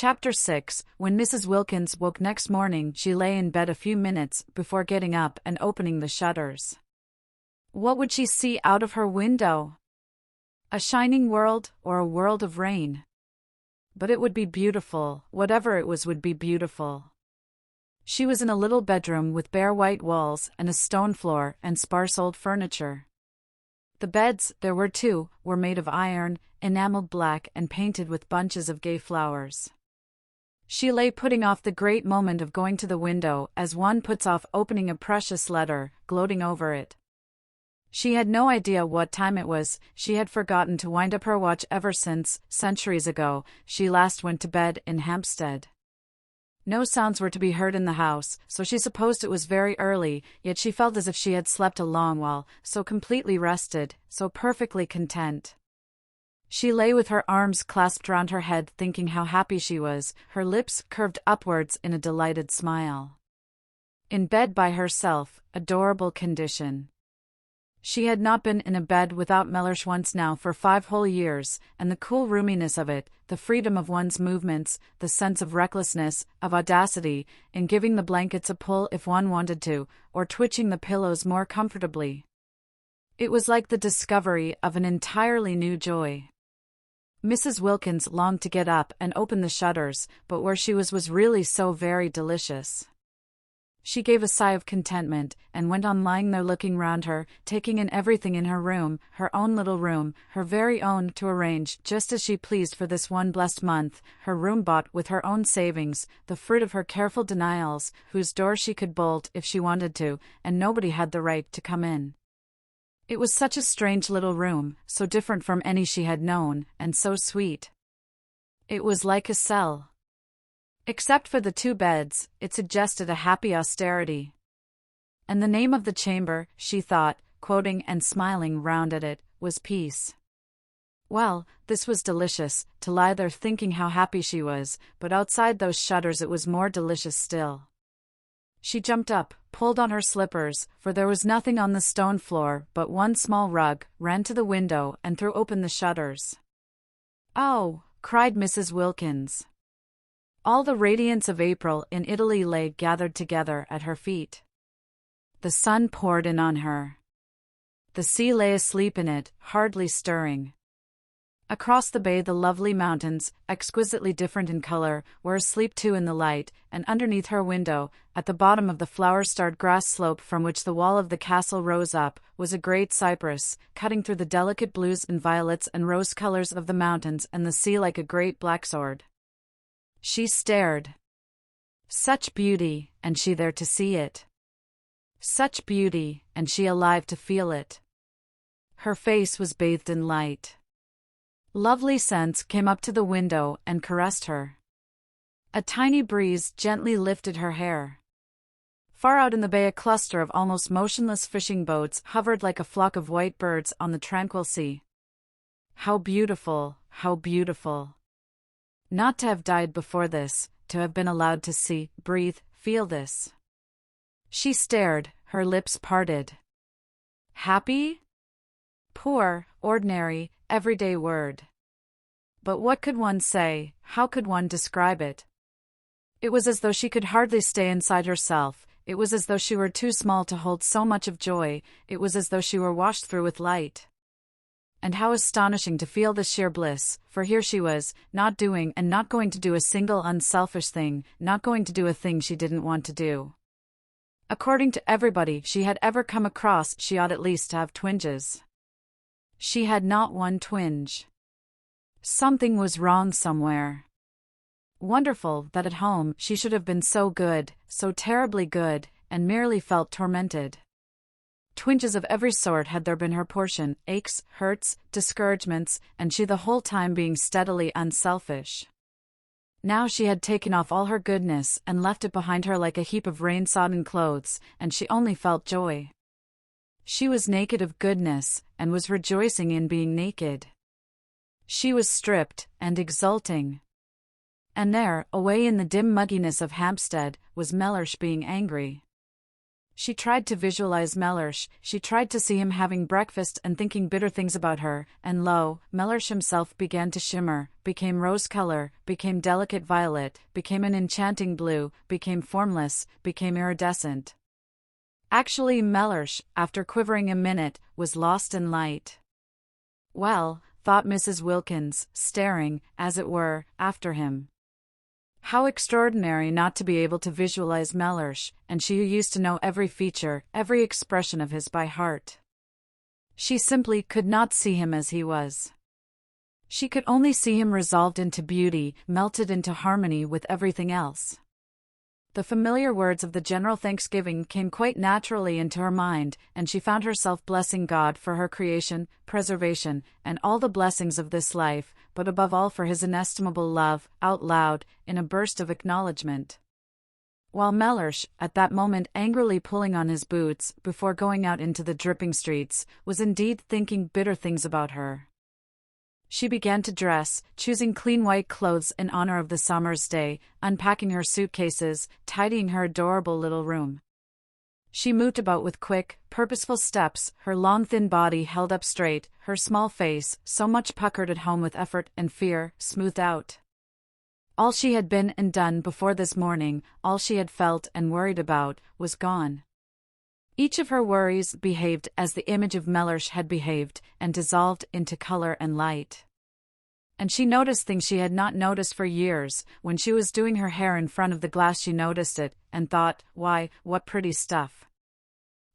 Chapter 6. When Mrs. Wilkins woke next morning, she lay in bed a few minutes before getting up and opening the shutters. What would she see out of her window? A shining world, or a world of rain? But it would be beautiful. Whatever it was would be beautiful. She was in a little bedroom with bare white walls and a stone floor and sparse old furniture. The beds, there were two, were made of iron, enameled black and painted with bunches of gay flowers. She lay putting off the great moment of going to the window as one puts off opening a precious letter, gloating over it. She had no idea what time it was. She had forgotten to wind up her watch ever since, centuries ago, she last went to bed in Hampstead. No sounds were to be heard in the house, so she supposed it was very early, yet she felt as if she had slept a long while, so completely rested, so perfectly content. She lay with her arms clasped round her head, thinking how happy she was, her lips curved upwards in a delighted smile. In bed by herself, adorable condition. She had not been in a bed without Mellersh once now for 5 whole years, and the cool roominess of it, the freedom of one's movements, the sense of recklessness, of audacity, in giving the blankets a pull if one wanted to, or twitching the pillows more comfortably. It was like the discovery of an entirely new joy. Mrs. Wilkins longed to get up and open the shutters, but where she was really so very delicious. She gave a sigh of contentment, and went on lying there looking round her, taking in everything in her room, her own little room, her very own, to arrange just as she pleased for this one blessed month, her room bought with her own savings, the fruit of her careful denials, whose door she could bolt if she wanted to, and nobody had the right to come in. It was such a strange little room, so different from any she had known, and so sweet. It was like a cell. Except for the 2 beds, it suggested a happy austerity. And the name of the chamber, she thought, quoting and smiling round at it, was Peace. Well, this was delicious, to lie there thinking how happy she was, but outside those shutters it was more delicious still. She jumped up, pulled on her slippers, for there was nothing on the stone floor but one small rug, ran to the window and threw open the shutters. "Oh!" cried Mrs. Wilkins. All the radiance of April in Italy lay gathered together at her feet. The sun poured in on her. The sea lay asleep in it, hardly stirring. Across the bay the lovely mountains, exquisitely different in color, were asleep too in the light, and underneath her window, at the bottom of the flower-starred grass slope from which the wall of the castle rose up, was a great cypress, cutting through the delicate blues and violets and rose colors of the mountains and the sea like a great black sword. She stared. Such beauty, and she there to see it. Such beauty, and she alive to feel it. Her face was bathed in light. Lovely scents came up to the window and caressed her. A tiny breeze gently lifted her hair. Far out in the bay a cluster of almost motionless fishing boats hovered like a flock of white birds on the tranquil sea. How beautiful, how beautiful. Not to have died before this, to have been allowed to see, breathe, feel this. She stared, her lips parted. Happy? Poor, ordinary, everyday word. But what could one say, how could one describe it? It was as though she could hardly stay inside herself, it was as though she were too small to hold so much of joy, it was as though she were washed through with light. And how astonishing to feel this sheer bliss, for here she was, not doing and not going to do a single unselfish thing, not going to do a thing she didn't want to do. According to everybody she had ever come across, she ought at least to have twinges. She had not one twinge. Something was wrong somewhere. Wonderful that at home she should have been so good, so terribly good, and merely felt tormented. Twinges of every sort had there been her portion, aches, hurts, discouragements, and she the whole time being steadily unselfish. Now she had taken off all her goodness and left it behind her like a heap of rain-sodden clothes, and she only felt joy. She was naked of goodness, and was rejoicing in being naked. She was stripped, and exulting. And there, away in the dim mugginess of Hampstead, was Mellersh being angry. She tried to visualize Mellersh, she tried to see him having breakfast and thinking bitter things about her, and lo, Mellersh himself began to shimmer, became rose color, became delicate violet, became an enchanting blue, became formless, became iridescent. Actually, Mellersh, after quivering a minute, was lost in light. Well, thought Mrs. Wilkins, staring, as it were, after him. How extraordinary not to be able to visualize Mellersh, and she who used to know every feature, every expression of his by heart. She simply could not see him as he was. She could only see him resolved into beauty, melted into harmony with everything else. The familiar words of the general thanksgiving came quite naturally into her mind, and she found herself blessing God for her creation, preservation, and all the blessings of this life, but above all for his inestimable love, out loud, in a burst of acknowledgement. While Mellersh, at that moment angrily pulling on his boots, before going out into the dripping streets, was indeed thinking bitter things about her. She began to dress, choosing clean white clothes in honor of the summer's day, unpacking her suitcases, tidying her adorable little room. She moved about with quick, purposeful steps, her long thin body held up straight, her small face, so much puckered at home with effort and fear, smoothed out. All she had been and done before this morning, all she had felt and worried about, was gone. Each of her worries behaved as the image of Mellersh had behaved, and dissolved into color and light. And she noticed things she had not noticed for years. When she was doing her hair in front of the glass she noticed it, and thought, why, what pretty stuff.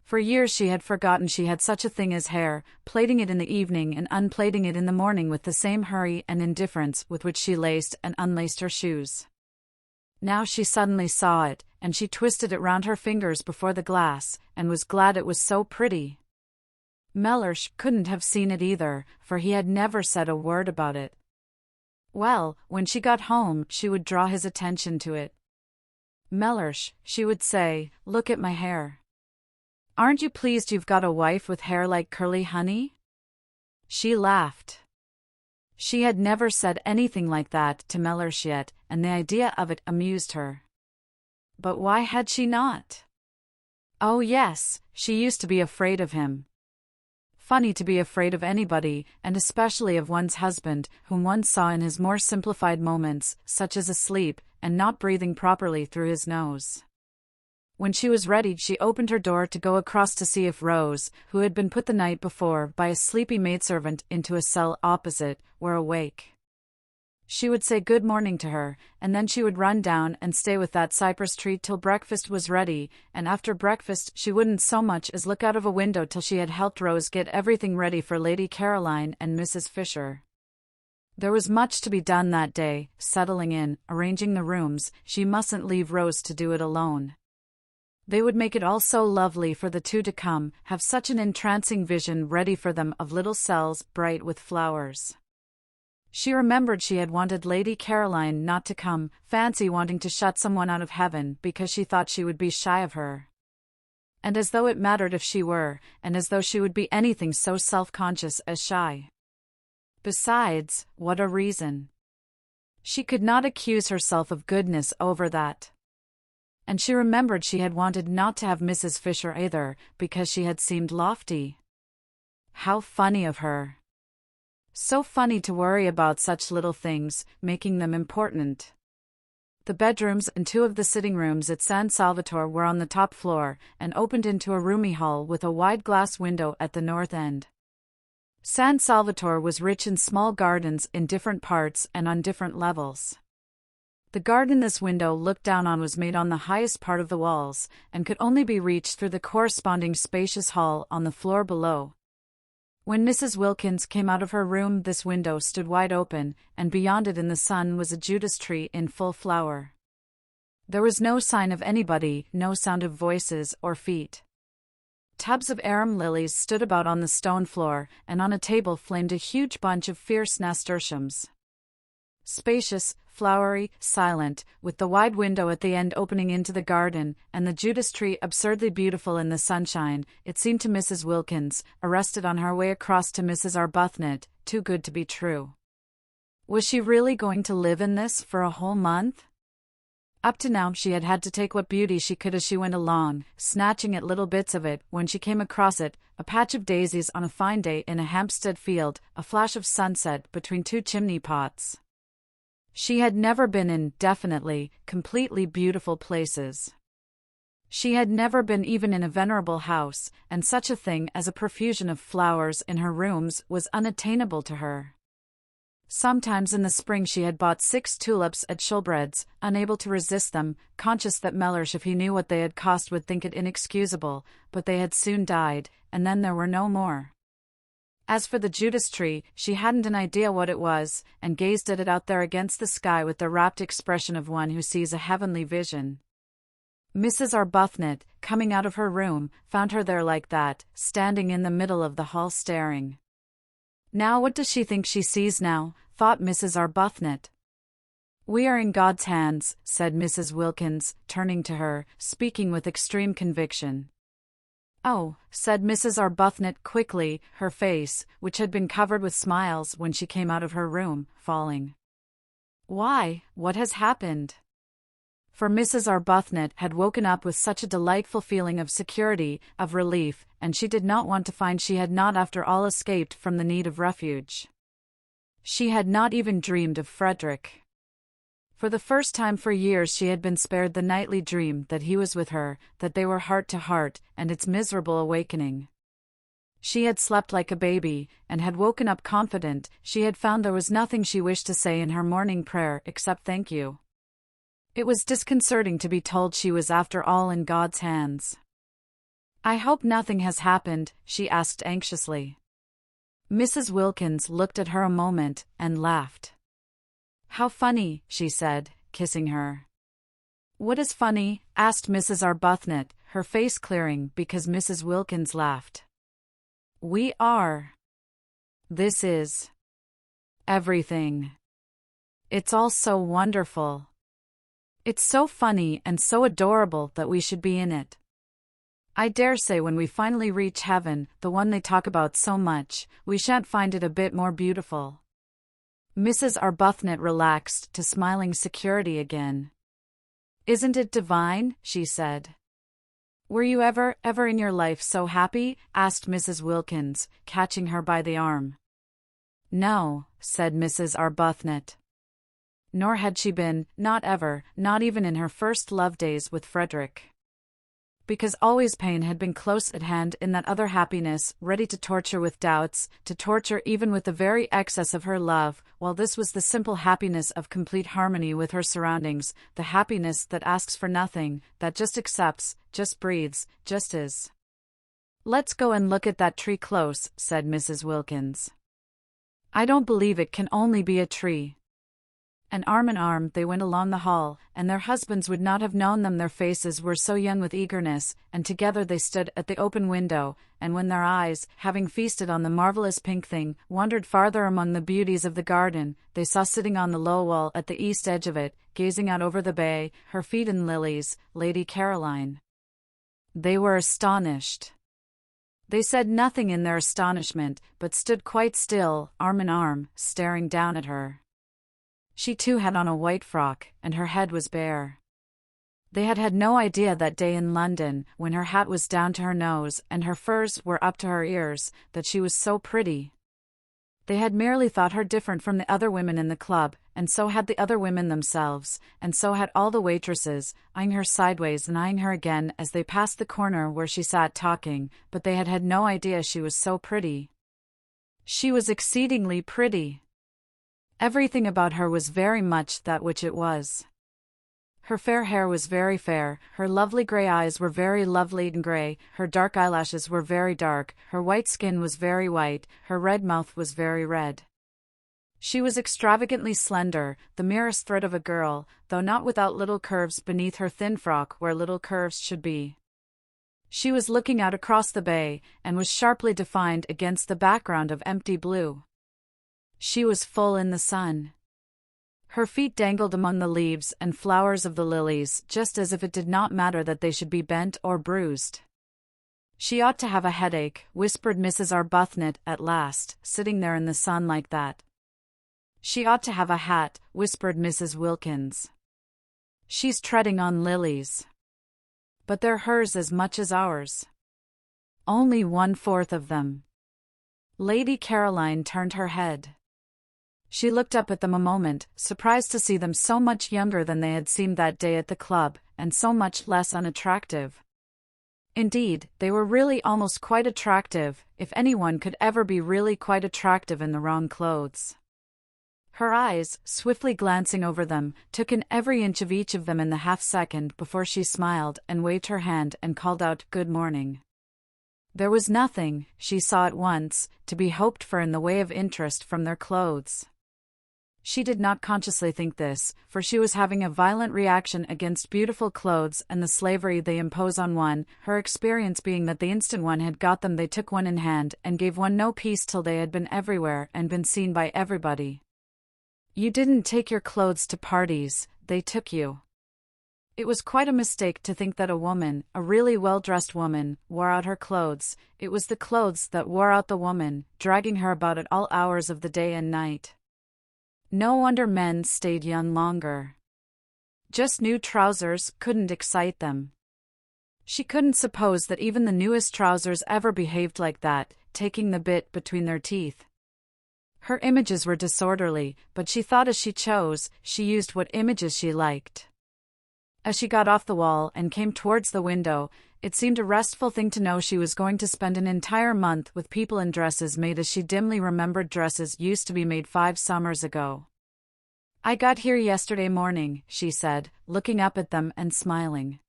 For years she had forgotten she had such a thing as hair, plaiting it in the evening and unplaiting it in the morning with the same hurry and indifference with which she laced and unlaced her shoes. Now she suddenly saw it, and she twisted it round her fingers before the glass, and was glad it was so pretty. Mellersh couldn't have seen it either, for he had never said a word about it. Well, when she got home, she would draw his attention to it. Mellersh, she would say, look at my hair. Aren't you pleased you've got a wife with hair like curly honey? She laughed. She had never said anything like that to Mellersh yet, and the idea of it amused her. But why had she not? Oh yes, she used to be afraid of him. Funny to be afraid of anybody, and especially of one's husband, whom one saw in his more simplified moments, such as asleep, and not breathing properly through his nose. When she was ready, she opened her door to go across to see if Rose, who had been put the night before by a sleepy maidservant into a cell opposite, were awake. She would say good morning to her, and then she would run down and stay with that cypress tree till breakfast was ready, and after breakfast she wouldn't so much as look out of a window till she had helped Rose get everything ready for Lady Caroline and Mrs. Fisher. There was much to be done that day, settling in, arranging the rooms. She mustn't leave Rose to do it alone. They would make it all so lovely for the two to come, have such an entrancing vision ready for them of little cells bright with flowers. She remembered she had wanted Lady Caroline not to come, fancy wanting to shut someone out of heaven because she thought she would be shy of her. And as though it mattered if she were, and as though she would be anything so self-conscious as shy. Besides, what a reason. She could not accuse herself of goodness over that. And she remembered she had wanted not to have Mrs. Fisher either, because she had seemed lofty. How funny of her. So funny to worry about such little things, making them important. The bedrooms and two of the sitting rooms at San Salvatore were on the top floor, and opened into a roomy hall with a wide glass window at the north end. San Salvatore was rich in small gardens in different parts and on different levels. The garden this window looked down on was made on the highest part of the walls, and could only be reached through the corresponding spacious hall on the floor below. When Mrs. Wilkins came out of her room, this window stood wide open, and beyond it in the sun was a Judas tree in full flower. There was no sign of anybody, no sound of voices or feet. Tubs of arum lilies stood about on the stone floor, and on a table flamed a huge bunch of fierce nasturtiums. Spacious, flowery, silent, with the wide window at the end opening into the garden, and the Judas tree absurdly beautiful in the sunshine, it seemed to Mrs. Wilkins, arrested on her way across to Mrs. Arbuthnot, too good to be true. Was she really going to live in this for a whole month? Up to now she had had to take what beauty she could as she went along, snatching at little bits of it when she came across it, a patch of daisies on a fine day in a Hampstead field, a flash of sunset between two chimney pots. She had never been in, definitely, completely beautiful places. She had never been even in a venerable house, and such a thing as a profusion of flowers in her rooms was unattainable to her. Sometimes in the spring she had bought 6 tulips at Shoolbred's, unable to resist them, conscious that Mellersh, if he knew what they had cost, would think it inexcusable, but they had soon died, and then there were no more. As for the Judas tree, she hadn't an idea what it was, and gazed at it out there against the sky with the rapt expression of one who sees a heavenly vision. Mrs. Arbuthnot, coming out of her room, found her there like that, standing in the middle of the hall staring. Now what does she think she sees now? Thought Mrs. Arbuthnot. We are in God's hands, said Mrs. Wilkins, turning to her, speaking with extreme conviction. Oh, said Mrs. Arbuthnot quickly, her face, which had been covered with smiles when she came out of her room, falling. Why, what has happened? For Mrs. Arbuthnot had woken up with such a delightful feeling of security, of relief, and she did not want to find she had not after all escaped from the need of refuge. She had not even dreamed of Frederick. For the first time for years she had been spared the nightly dream that he was with her, that they were heart to heart, and its miserable awakening. She had slept like a baby, and had woken up confident. She had found there was nothing she wished to say in her morning prayer except thank you. It was disconcerting to be told she was after all in God's hands. I hope nothing has happened, she asked anxiously. Mrs. Wilkins looked at her a moment, and laughed. How funny, she said, kissing her. What is funny? Asked Mrs. Arbuthnot, her face clearing because Mrs. Wilkins laughed. We are. This is. Everything. It's all so wonderful. It's so funny and so adorable that we should be in it. I dare say when we finally reach heaven, the one they talk about so much, we shan't find it a bit more beautiful. Mrs. Arbuthnot relaxed to smiling security again. Isn't it divine? She said. Were you ever in your life so happy? Asked Mrs. Wilkins, catching her by the arm. No, said Mrs. Arbuthnot. Nor had she been, not ever, not even in her first love days with Frederick. Because always pain had been close at hand in that other happiness, ready to torture with doubts, to torture even with the very excess of her love, while this was the simple happiness of complete harmony with her surroundings, the happiness that asks for nothing, that just accepts, just breathes, just is. Let's go and look at that tree close, said Mrs. Wilkins. I don't believe it can only be a tree. And arm in arm they went along the hall, and their husbands would not have known them, their faces were so young with eagerness, and together they stood at the open window, and when their eyes, having feasted on the marvelous pink thing, wandered farther among the beauties of the garden, they saw sitting on the low wall at the east edge of it, gazing out over the bay, her feet in lilies, Lady Caroline. They were astonished. They said nothing in their astonishment, but stood quite still, arm in arm, staring down at her. She too had on a white frock, and her head was bare. They had had no idea that day in London, when her hat was down to her nose and her furs were up to her ears, that she was so pretty. They had merely thought her different from the other women in the club, and so had the other women themselves, and so had all the waitresses, eyeing her sideways and eyeing her again as they passed the corner where she sat talking, but they had had no idea she was so pretty. She was exceedingly pretty. Everything about her was very much that which it was. Her fair hair was very fair, her lovely grey eyes were very lovely and grey, her dark eyelashes were very dark, her white skin was very white, her red mouth was very red. She was extravagantly slender, the merest thread of a girl, though not without little curves beneath her thin frock where little curves should be. She was looking out across the bay, and was sharply defined against the background of empty blue. She was full in the sun. Her feet dangled among the leaves and flowers of the lilies, just as if it did not matter that they should be bent or bruised. She ought to have a headache, whispered Mrs. Arbuthnot at last, sitting there in the sun like that. She ought to have a hat, whispered Mrs. Wilkins. She's treading on lilies. But they're hers as much as ours. Only 1/4 of them. Lady Caroline turned her head. She looked up at them a moment, surprised to see them so much younger than they had seemed that day at the club, and so much less unattractive. Indeed, they were really almost quite attractive, if anyone could ever be really quite attractive in the wrong clothes. Her eyes, swiftly glancing over them, took in every inch of each of them in the half-second before she smiled and waved her hand and called out, "Good morning." There was nothing, she saw at once, to be hoped for in the way of interest from their clothes. She did not consciously think this, for she was having a violent reaction against beautiful clothes and the slavery they impose on one, her experience being that the instant one had got them they took one in hand and gave one no peace till they had been everywhere and been seen by everybody. You didn't take your clothes to parties, they took you. It was quite a mistake to think that a woman, a really well-dressed woman, wore out her clothes. It was the clothes that wore out the woman, dragging her about at all hours of the day and night. No wonder men stayed young longer. Just new trousers couldn't excite them. She couldn't suppose that even the newest trousers ever behaved like that, taking the bit between their teeth. Her images were disorderly, but she thought as she chose, she used what images she liked. As she got off the wall and came towards the window, it seemed a restful thing to know she was going to spend an entire month with people in dresses made as she dimly remembered dresses used to be made 5 summers ago. I got here yesterday morning, she said, looking up at them and smiling.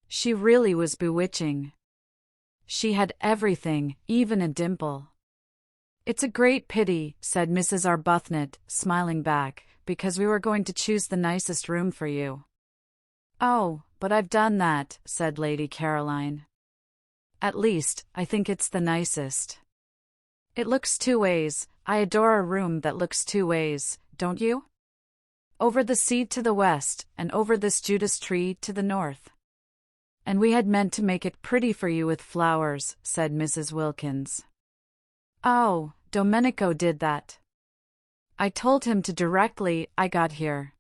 She really was bewitching. She had everything, even a dimple. It's a great pity, said Mrs. Arbuthnot, smiling back, because we were going to choose the nicest room for you. Oh, but I've done that, said Lady Caroline. At least, I think it's the nicest. It looks 2 ways. I adore a room that looks 2 ways, don't you? Over the sea to the west, and over this Judas tree to the north. And we had meant to make it pretty for you with flowers, said Mrs. Wilkins. Oh, Domenico did that. I told him to directly I got here.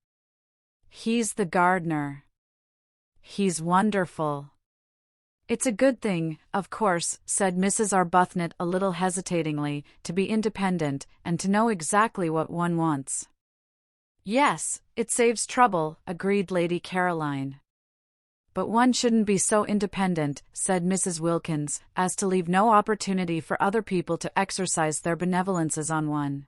He's the gardener. He's wonderful. It's a good thing, of course, said Mrs. Arbuthnot a little hesitatingly, to be independent, and to know exactly what one wants. Yes, it saves trouble, agreed Lady Caroline. But one shouldn't be so independent, said Mrs. Wilkins, as to leave no opportunity for other people to exercise their benevolences on one.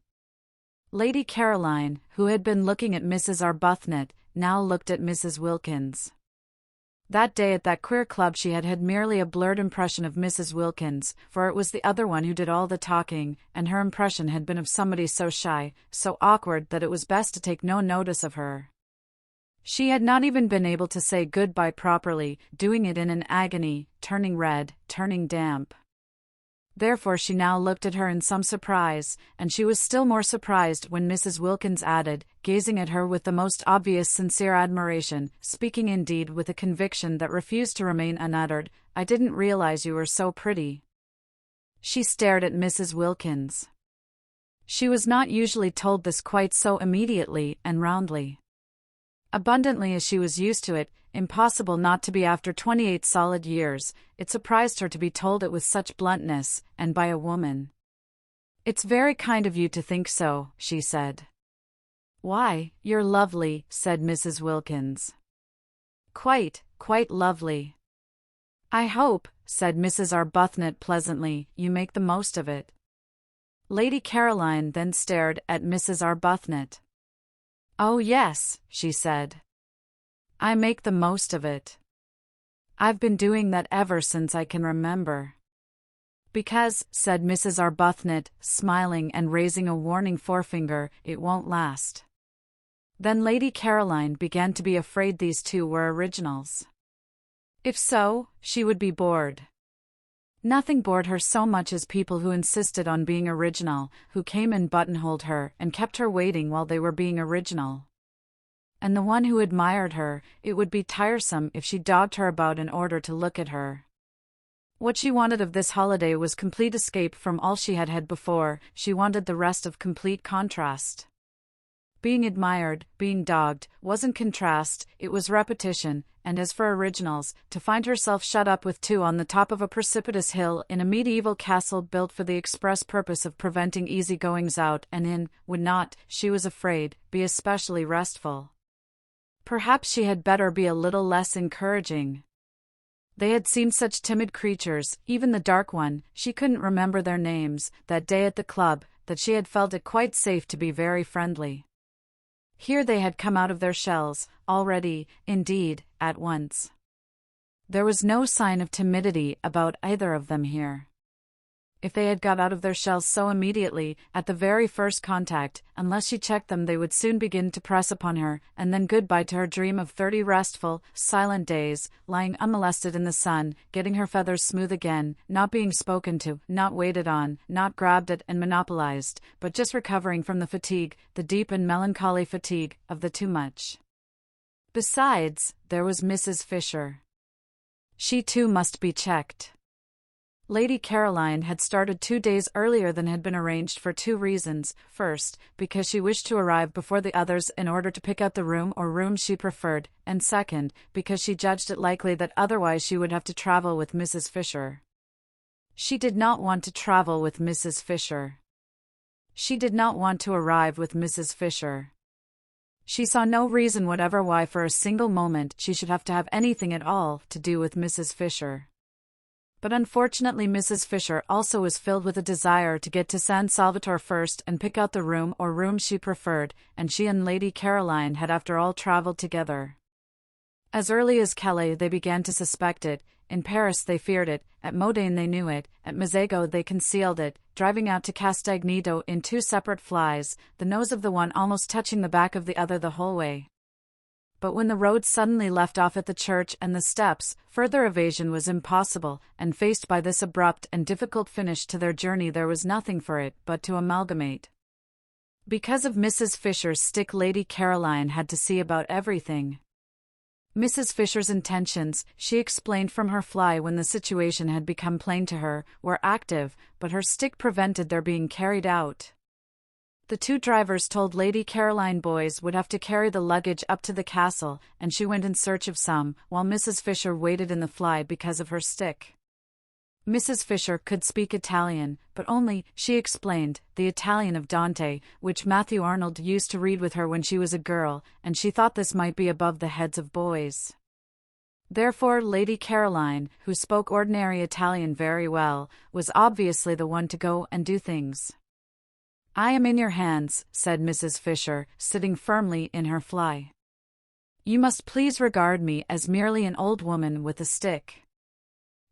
Lady Caroline, who had been looking at Mrs. Arbuthnot, now looked at Mrs. Wilkins. That day at that queer club she had had merely a blurred impression of Mrs. Wilkins, for it was the other one who did all the talking, and her impression had been of somebody so shy, so awkward that it was best to take no notice of her. She had not even been able to say goodbye properly, doing it in an agony, turning red, turning damp. Therefore she now looked at her in some surprise, and she was still more surprised when Mrs. Wilkins added, gazing at her with the most obvious sincere admiration, speaking indeed with a conviction that refused to remain unuttered, "I didn't realize you were so pretty." She stared at Mrs. Wilkins. She was not usually told this quite so immediately and roundly. Abundantly as she was used to it, impossible not to be after 28 solid years, it surprised her to be told it with such bluntness, and by a woman. "It's very kind of you to think so," she said. "Why, you're lovely," said Mrs. Wilkins. Quite lovely." "I hope," said Mrs. Arbuthnot pleasantly, "you make the most of it." Lady Caroline then stared at Mrs. Arbuthnot. "Oh yes," she said. "I make the most of it. I've been doing that ever since I can remember." "Because," said Mrs. Arbuthnot, smiling and raising a warning forefinger, "it won't last." Then Lady Caroline began to be afraid these two were originals. If so, she would be bored. Nothing bored her so much as people who insisted on being original, who came and buttonholed her and kept her waiting while they were being original. And the one who admired her, it would be tiresome if she dogged her about in order to look at her. What she wanted of this holiday was complete escape from all she had had before. She wanted the rest of complete contrast. Being admired, being dogged, wasn't contrast, it was repetition, and as for originals, to find herself shut up with two on the top of a precipitous hill in a medieval castle built for the express purpose of preventing easy-goings out and in, would not, she was afraid, be especially restful. Perhaps she had better be a little less encouraging. They had seemed such timid creatures, even the dark one, she couldn't remember their names, that day at the club, that she had felt it quite safe to be very friendly. Here they had come out of their shells, already, indeed, at once. There was no sign of timidity about either of them here. If they had got out of their shells so immediately, at the very first contact, unless she checked them they would soon begin to press upon her, and then goodbye to her dream of 30 restful, silent days, lying unmolested in the sun, getting her feathers smooth again, not being spoken to, not waited on, not grabbed at and monopolized, but just recovering from the fatigue, the deep and melancholy fatigue, of the too much. Besides, there was Mrs. Fisher. She too must be checked. Lady Caroline had started 2 days earlier than had been arranged for 2 reasons. First, because she wished to arrive before the others in order to pick out the room or rooms she preferred, and second, because she judged it likely that otherwise she would have to travel with Mrs. Fisher. She did not want to travel with Mrs. Fisher. She did not want to arrive with Mrs. Fisher. She saw no reason whatever why for a single moment she should have to have anything at all to do with Mrs. Fisher. But unfortunately Mrs. Fisher also was filled with a desire to get to San Salvatore first and pick out the room or rooms she preferred, and she and Lady Caroline had after all travelled together. As early as Calais they began to suspect it, in Paris they feared it, at Modane they knew it, at Mazego they concealed it, driving out to Castagneto in 2 separate flies, the nose of the one almost touching the back of the other the whole way. But when the road suddenly left off at the church and the steps, further evasion was impossible, and faced by this abrupt and difficult finish to their journey there was nothing for it but to amalgamate. Because of Mrs. Fisher's stick Lady Caroline had to see about everything. Mrs. Fisher's intentions, she explained from her fly when the situation had become plain to her, were active, but her stick prevented their being carried out. The 2 drivers told Lady Caroline boys would have to carry the luggage up to the castle, and she went in search of some, while Mrs. Fisher waited in the fly because of her stick. Mrs. Fisher could speak Italian, but only, she explained, the Italian of Dante, which Matthew Arnold used to read with her when she was a girl, and she thought this might be above the heads of boys. Therefore Lady Caroline, who spoke ordinary Italian very well, was obviously the one to go and do things. "I am in your hands," said Mrs. Fisher, sitting firmly in her fly. "You must please regard me as merely an old woman with a stick."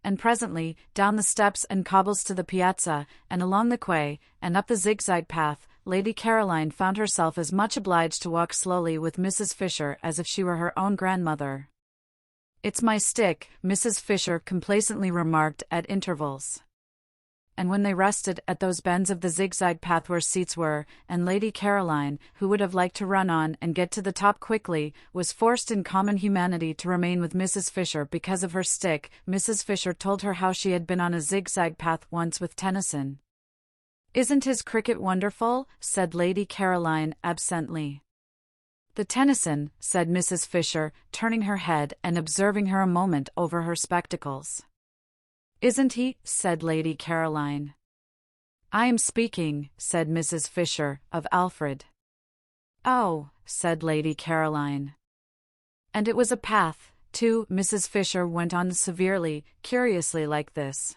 And presently, down the steps and cobbles to the piazza, and along the quay, and up the zigzag path, Lady Caroline found herself as much obliged to walk slowly with Mrs. Fisher as if she were her own grandmother. "It's my stick," Mrs. Fisher complacently remarked at intervals. And when they rested at those bends of the zigzag path where seats were, and Lady Caroline, who would have liked to run on and get to the top quickly, was forced in common humanity to remain with Mrs. Fisher because of her stick, Mrs. Fisher told her how she had been on a zigzag path once with Tennyson. "Isn't his cricket wonderful?" said Lady Caroline absently. "The Tennyson," said Mrs. Fisher, turning her head and observing her a moment over her spectacles. "Isn't he?" said Lady Caroline. "I am speaking," said Mrs. Fisher, "of Alfred." "Oh," said Lady Caroline. "And it was a path, too," Mrs. Fisher went on severely, curiously like this.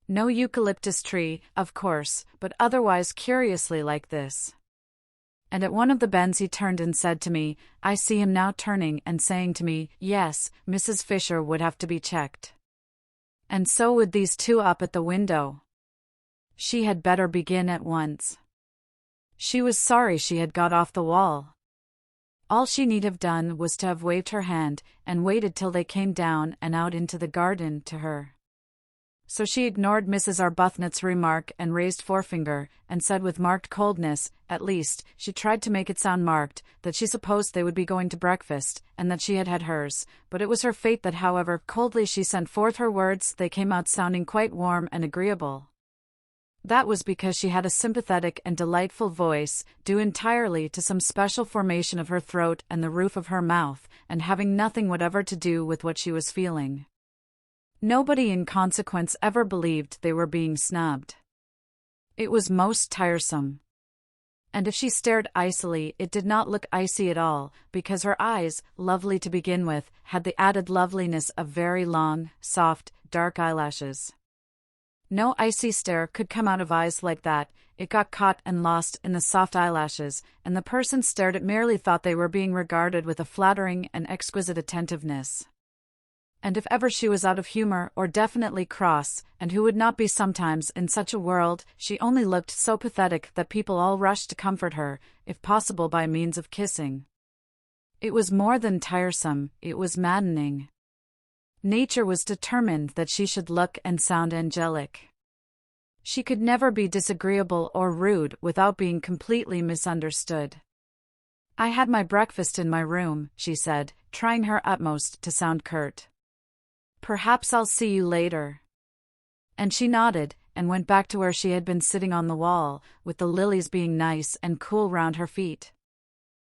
"No eucalyptus tree, of course, but otherwise curiously like this. And at one of the bends he turned and said to me, I see him now turning and saying to me, yes, Mrs. Fisher would have to be checked. And so would these 2 up at the window. She had better begin at once." She was sorry she had got off the wall. All she need have done was to have waved her hand, and waited till they came down and out into the garden to her. So she ignored Mrs. Arbuthnot's remark and raised forefinger, and said with marked coldness, at least, she tried to make it sound marked, that she supposed they would be going to breakfast, and that she had had hers, but it was her fate that however coldly she sent forth her words they came out sounding quite warm and agreeable. That was because she had a sympathetic and delightful voice, due entirely to some special formation of her throat and the roof of her mouth, and having nothing whatever to do with what she was feeling. Nobody in consequence ever believed they were being snubbed. It was most tiresome. And if she stared icily, it did not look icy at all, because her eyes, lovely to begin with, had the added loveliness of very long, soft, dark eyelashes. No icy stare could come out of eyes like that. It got caught and lost in the soft eyelashes, and the person stared at merely thought they were being regarded with a flattering and exquisite attentiveness. And if ever she was out of humor or definitely cross, and who would not be sometimes in such a world, she only looked so pathetic that people all rushed to comfort her, if possible by means of kissing. It was more than tiresome, it was maddening. Nature was determined that she should look and sound angelic. She could never be disagreeable or rude without being completely misunderstood. "I had my breakfast in my room," she said, trying her utmost to sound curt. "Perhaps I'll see you later." And she nodded, and went back to where she had been sitting on the wall, with the lilies being nice and cool round her feet.